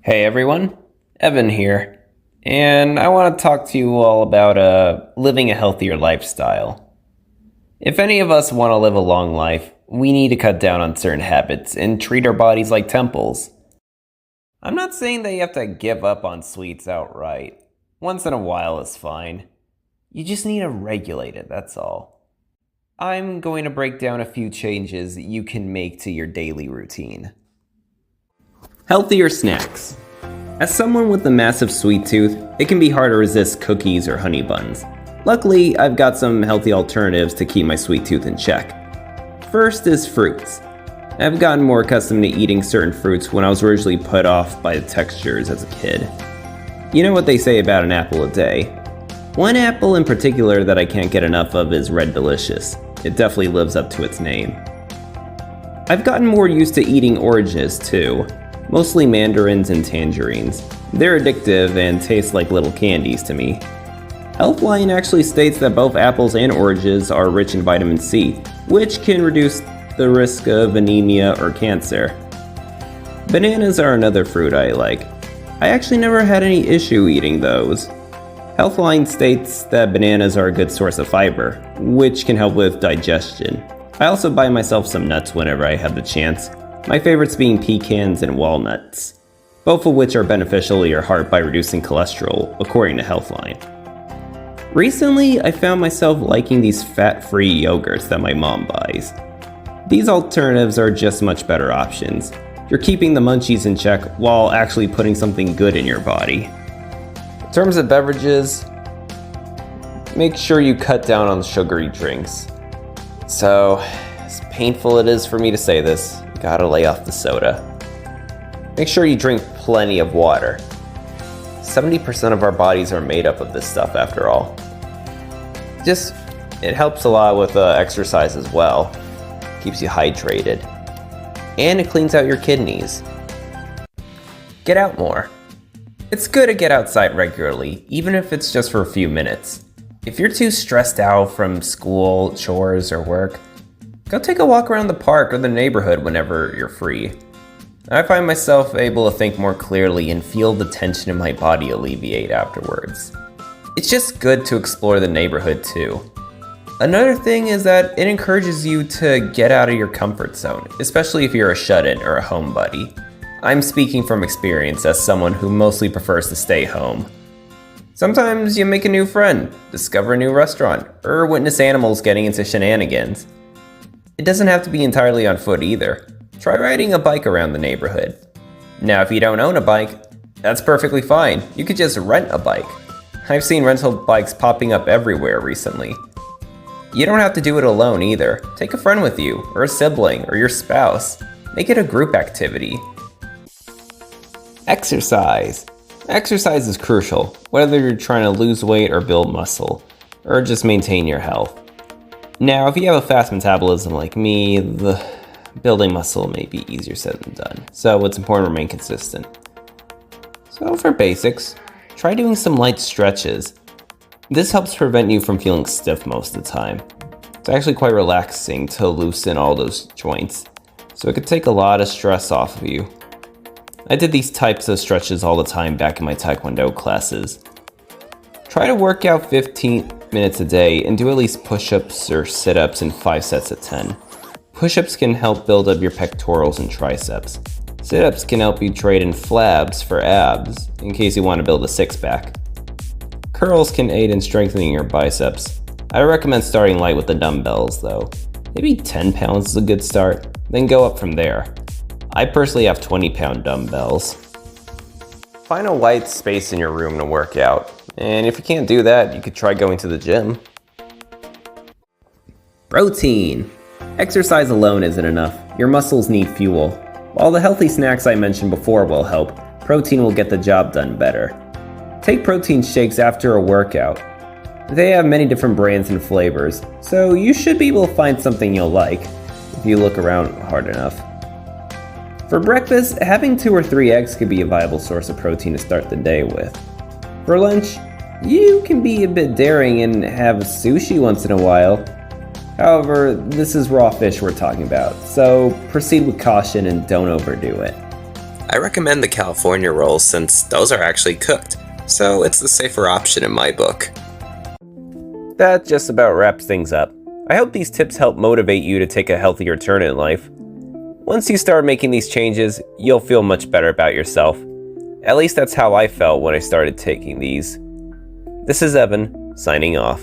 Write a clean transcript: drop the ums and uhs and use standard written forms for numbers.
Hey everyone, Evan here, and I want to talk to you all about living a healthier lifestyle. If any of us want to live a long life, we need to cut down on certain habits and treat our bodies like temples. I'm not saying that you have to give up on sweets outright. Once in a while is fine. You just need to regulate it, that's all. I'm going to break down a few changes you can make to your daily routine. Healthier snacks. As someone with a massive sweet tooth, it can be hard to resist cookies or honey buns. Luckily, I've got some healthy alternatives to keep my sweet tooth in check. First is fruits. I've gotten more accustomed to eating certain fruits when I was originally put off by the textures as a kid. You know what they say about an apple a day. One apple in particular that I can't get enough of is Red Delicious. It definitely lives up to its name. I've gotten more used to eating oranges too. Mostly mandarins and tangerines. They're addictive and taste like little candies to me. Healthline actually states that both apples and oranges are rich in vitamin C, which can reduce the risk of anemia or cancer. Bananas are another fruit I like. I actually never had any issue eating those. Healthline states that bananas are a good source of fiber, which can help with digestion. I also buy myself some nuts whenever I have the chance. My favorites being pecans and walnuts, both of which are beneficial to your heart by reducing cholesterol, according to Healthline. Recently, I found myself liking these fat-free yogurts that my mom buys. These alternatives are just much better options. You're keeping the munchies in check while actually putting something good in your body. In terms of beverages, make sure you cut down on sugary drinks. So, as painful it is for me to say this, gotta lay off the soda. Make sure you drink plenty of water. 70% of our bodies are made up of this stuff after all. It helps a lot with exercise as well. Keeps you hydrated. And it cleans out your kidneys. Get out more. It's good to get outside regularly, even if it's just for a few minutes. If you're too stressed out from school, chores, or work, go take a walk around the park or the neighborhood whenever you're free. I find myself able to think more clearly and feel the tension in my body alleviate afterwards. It's just good to explore the neighborhood too. Another thing is that it encourages you to get out of your comfort zone, especially if you're a shut-in or a homebody. I'm speaking from experience as someone who mostly prefers to stay home. Sometimes you make a new friend, discover a new restaurant, or witness animals getting into shenanigans. It doesn't have to be entirely on foot either. Try riding a bike around the neighborhood. Now, if you don't own a bike, that's perfectly fine. You could just rent a bike. I've seen rental bikes popping up everywhere recently. You don't have to do it alone either. Take a friend with you, or a sibling, or your spouse. Make it a group activity. Exercise. Exercise is crucial, whether you're trying to lose weight or build muscle, or just maintain your health. Now, if you have a fast metabolism like me, the building muscle may be easier said than done, so it's important to remain consistent. So for basics, try doing some light stretches. This helps prevent you from feeling stiff most of the time. It's actually quite relaxing to loosen all those joints, so it could take a lot of stress off of you. I did these types of stretches all the time back in my Taekwondo classes. Try to work out 15 minutes a day and do at least push-ups or sit-ups in 5 sets of 10. Push-ups can help build up your pectorals and triceps. Sit-ups can help you trade in flabs for abs in case you want to build a six-pack. Curls can aid in strengthening your biceps. I recommend starting light with the dumbbells though. Maybe 10 pounds is a good start, then go up from there. I personally have 20-pound dumbbells. Find a white space in your room to work out. And if you can't do that, you could try going to the gym. Protein. Exercise alone isn't enough. Your muscles need fuel. While the healthy snacks I mentioned before will help, protein will get the job done better. Take protein shakes after a workout. They have many different brands and flavors, so you should be able to find something you'll like if you look around hard enough. For breakfast, having 2 or 3 eggs could be a viable source of protein to start the day with. For lunch, you can be a bit daring and have sushi once in a while. However, this is raw fish we're talking about, so proceed with caution and don't overdo it. I recommend the California rolls since those are actually cooked, so it's the safer option in my book. That just about wraps things up. I hope these tips help motivate you to take a healthier turn in life. Once you start making these changes, you'll feel much better about yourself. At least that's how I felt when I started taking these. This is Evan, signing off.